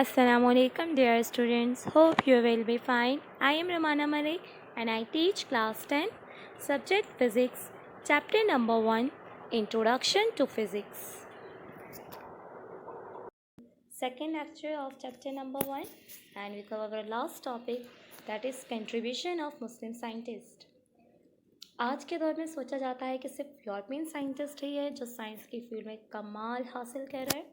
Assalamu alaikum dear students. Hope you will be fine. I am Ramana Malik and I teach class 10 subject physics chapter number 1 Introduction to Physics. Second lecture of chapter number 1 and we cover our last topic that is contribution of Muslim scientists. आज के दौर में सोचा जाता है कि सिर्फ European scientist ही है जो साइंस की फील्ड में कमाल हासिल कर रहे हैं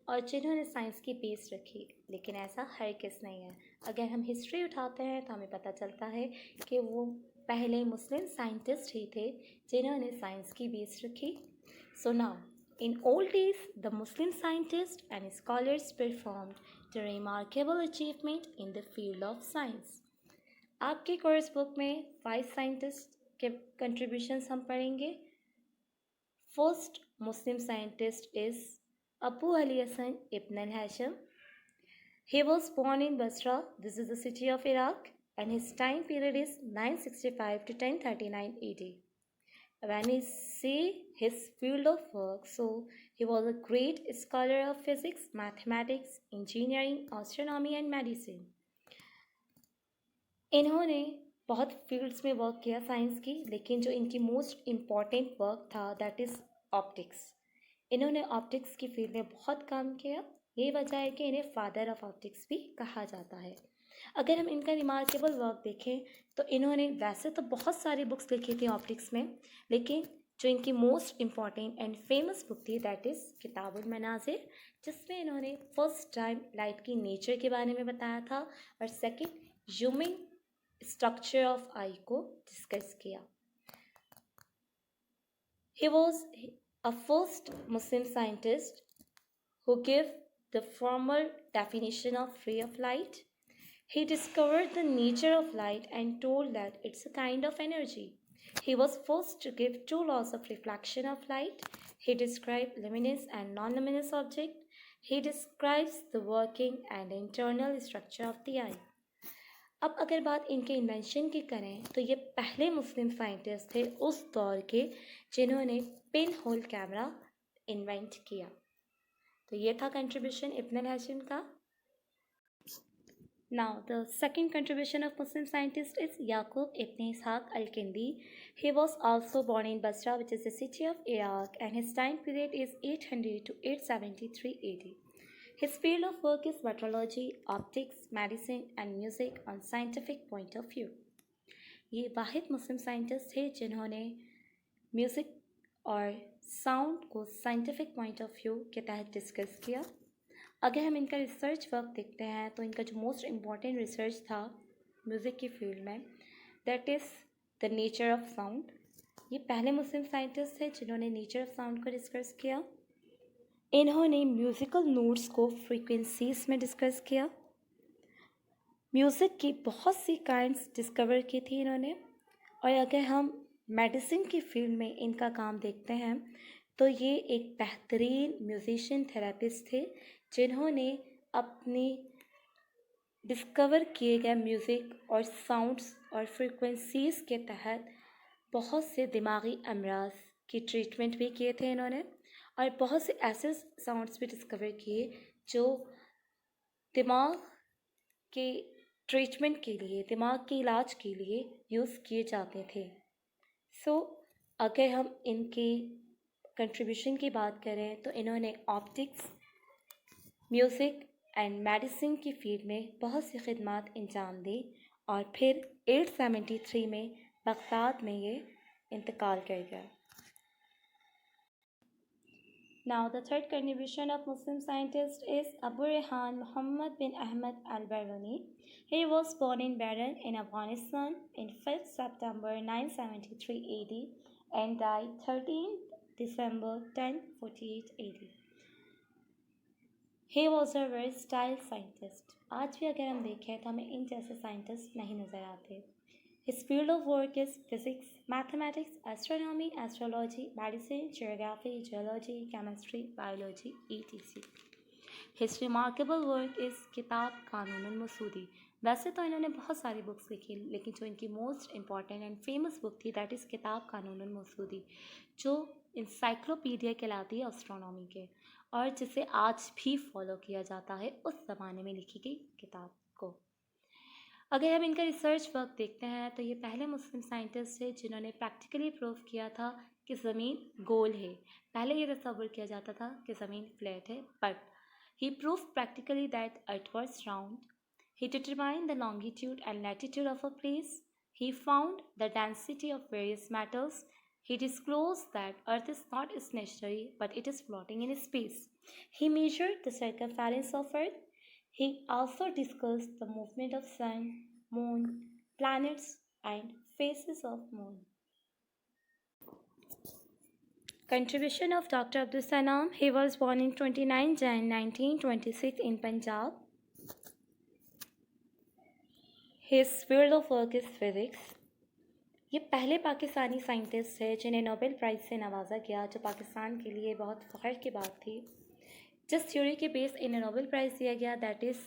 और जिन्होंने साइंस की बेस रखी, लेकिन ऐसा हर किस नहीं है। अगर हम हिस्ट्री उठाते हैं तो हमें पता चलता है कि वो पहले मुस्लिम साइंटिस्ट ही थे जिन्होंने साइंस की बेस रखी। So now in old days the Muslim scientist and scholars performed the remarkable achievement in the field of science. आपके कोर्स बुक में 5 साइंटिस्ट के कंट्रीब्यूशंस हम पढ़ेंगे। First Muslim scientist is Abu Ali Hassan ibn al-Hashim. He was born in Basra, this is the city of Iraq, and his time period is 965 to 1039 AD. When we see his field of work, so he was a great scholar of physics, mathematics, engineering, astronomy and medicine. इन्होंने बहुत fields में work किया science की, लेकिन जो इनकी most important work था that is optics. इन्होंने ऑप्टिक्स की फील्ड में बहुत काम किया। यही वजह है कि इन्हें फादर ऑफ ऑप्टिक्स भी कहा जाता है। अगर हम इनका रिमार्केबल वर्क देखें तो इन्होंने वैसे तो बहुत सारी बुक्स लिखी थी ऑप्टिक्स में, लेकिन जो इनकी most important and famous book थी दैट इज़ किताबुल मनाज़िर, जिसमें इन्होंने फर्स्ट टाइम लाइट की नेचर के बारे में बताया था और सेकेंड ह्यूमन स्ट्रक्चर ऑफ आई को डिस्कस किया। He was a first Muslim scientist who gave the formal definition of ray of light. He discovered the nature of light and told that it's a kind of energy. He was first to give 2 laws of reflection of light. He described luminous and non-luminous object. He describes the working and internal structure of the eye. अब अगर बात इनके invention की करें तो ये पहले मुस्लिम scientist थे उस दौर के जिन्होंने पिन होल कैमरा इन्वेंट किया। तो ये था कंट्रीब्यूशन इब्न अल-हाशिम का। Now the second contribution of Muslim scientist is Yaqub Ibn Ishaq al Kindi. He was also born in Basra which is the city of Iraq and his time period is 800 to 873 AD. His field of work is metrology, optics, medicine and music on scientific point of view. ये वाहिद मुस्लिम scientist थे जिन्होंने music और sound को scientific point of view के तहत discuss किया। अगर हम इनका रिसर्च वर्क देखते हैं तो इनका जो मोस्ट इम्पॉर्टेंट रिसर्च था म्यूज़िक की फील्ड में that is the nature of sound. ये पहले मुस्लिम साइंटिस्ट थे जिन्होंने नेचर ऑफ साउंड को डिस्कस किया। इन्होंने म्यूज़िकल नोट्स को फ्रीक्वेंसीज में डिस्कस किया। म्यूज़िक की बहुत सी काइंड्स डिस्कवर की थी इन्होंने। और अगर हम मेडिसिन की फील्ड में इनका काम देखते हैं तो ये एक बेहतरीन म्यूज़िशियन थेरेपिस्ट थे जिन्होंने अपनी डिस्कवर किए गए म्यूज़िक और साउंड्स और फ्रीक्वेंसीज के तहत बहुत से दिमागी अमराज की ट्रीटमेंट भी किए थे इन्होंने और बहुत से ऐसे साउंड्स भी डिस्कवर किए जो दिमाग के ट्रीटमेंट के लिए, दिमाग के इलाज के लिए यूज़ किए जाते थे। सो अगर हम इनके कंट्रीब्यूशन की बात करें तो इन्होंने ऑप्टिक्स, म्यूज़िक एंड मेडिसिन की फील्ड में बहुत सी खिदमत अंजाम दी और फिर 873 में बगदाद में ये इंतकाल कर गया। Now the third contribution of Muslim scientist is Abu Rehan Muhammad bin Ahmad al-Biruni. He was born in Bahrain in Afghanistan in 5th September 973 AD and died 13th December 1048 AD. He was a versatile scientist. आज भी अगर हम देखें तो हमें इन जैसे scientist नहीं नज़र आते। His field of work is physics, mathematics, astronomy, astrology, medicine, geography, geology, chemistry, biology, etc. His remarkable work is किताब कानून मसूदी। वैसे तो इन्होंने बहुत सारी बुक्स लिखी, लेकिन जो इनकी most important and famous book थी दैट इज़ किताब कानून मसूदी, जो इंसाइक्लोपीडिया कहलाती है एस्ट्रोनॉमी के। और जिसे आज भी फॉलो किया जाता है उस ज़माने में लिखी गई किताब को। अगर हम इनका रिसर्च वर्क देखते हैं तो ये पहले मुस्लिम साइंटिस्ट थे जिन्होंने प्रैक्टिकली प्रूव किया था कि ज़मीन गोल है। पहले ये तस्वुर किया जाता था कि ज़मीन फ्लैट है, but he prove practically that earth was round. He determined the longitude and latitude of a place. He found the density of various metals. He disclosed that Earth is not stationary but it is floating in space. He measured the circumference of Earth. He also discussed the movement of Sun, Moon, planets, and phases of Moon. Contribution of Dr. Abdul Salam. He was born in 29 Jan 1926 in Punjab. His field of work is physics. ये पहले Pakistani scientist है जिन्हें Nobel prize से नवाजा गया, जो पाकिस्तान के लिए बहुत फ़ख्र की बात थी। जिस थ्योरी के बेस इन्हें नोबेल प्राइज़ दिया गया that is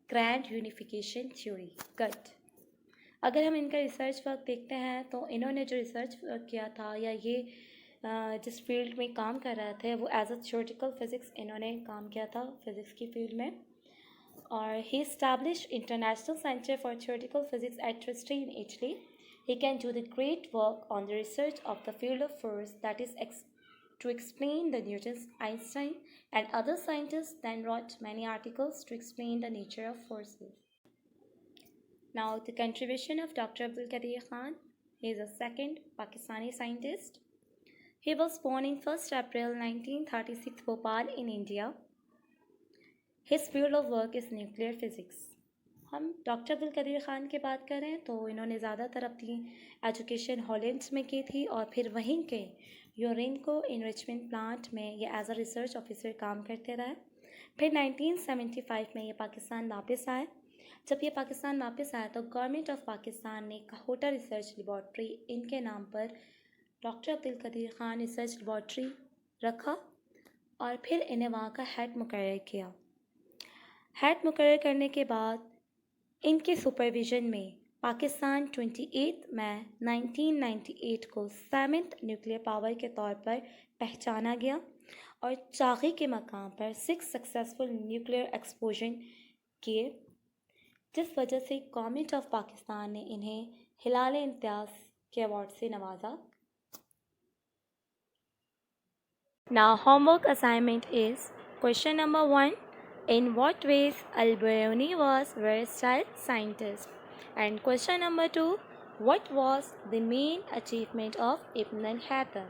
grand unification theory, GUT. अगर हम इनका रिसर्च वर्क देखते हैं तो इन्होंने जो रिसर्च वर्क किया था या ये जिस फील्ड में काम कर रहे थे वो एज अ थ्योरेटिकल फिज़िक्स इन्होंने काम किया था फिज़िक्स की फील्ड में। और he established International Center for Theoretical Physics at Trieste in Italy. He can do the great work on the research of the field of force, that is to explain the Newton's, Einstein, and other scientists then wrote many articles to explain the nature of forces. Now the contribution of Dr. Abdul Qadir Khan. He is a second Pakistani scientist. He was born in 1st April 1936 Bhopal in India. His field of work is nuclear physics. हम doctor Abdul Qadeer Khan की बात करें तो इन्होंने ज़्यादातर अपनी education Holland में की थी और फिर वहीं के यूरेनको इनरिचमेंट प्लांट में ये एज अ रिसर्च ऑफिसर काम करते रहे। फिर 1975 में ये पाकिस्तान वापस आए। जब ये पाकिस्तान वापस आए तो गवर्नमेंट ऑफ पाकिस्तान ने काहोटा रिसर्च लेबॉर्ट्री इनके नाम पर doctor Abdul Qadeer Khan research laboratory रखा और फिर इन्हें वहाँ का हेड मुकर्रर किया। हेड मुकर्रर करने के बाद इनके सुपरविज़न में पाकिस्तान 28 मई 1998 को 7th न्यूक्लियर पावर के तौर पर पहचाना गया और चागी के मकाम पर 6 सक्सेसफुल न्यूक्लियर एक्सप्लोजन किए, जिस वजह से गवर्नमेंट ऑफ पाकिस्तान ने इन्हें हिलाल इम्तियाज़ के अवार्ड से नवाजा। Now homework assignment is question number 1. In what ways Al-Biruni was a versatile scientist? And question number 2. What was the main achievement of Ibn al-Haytham?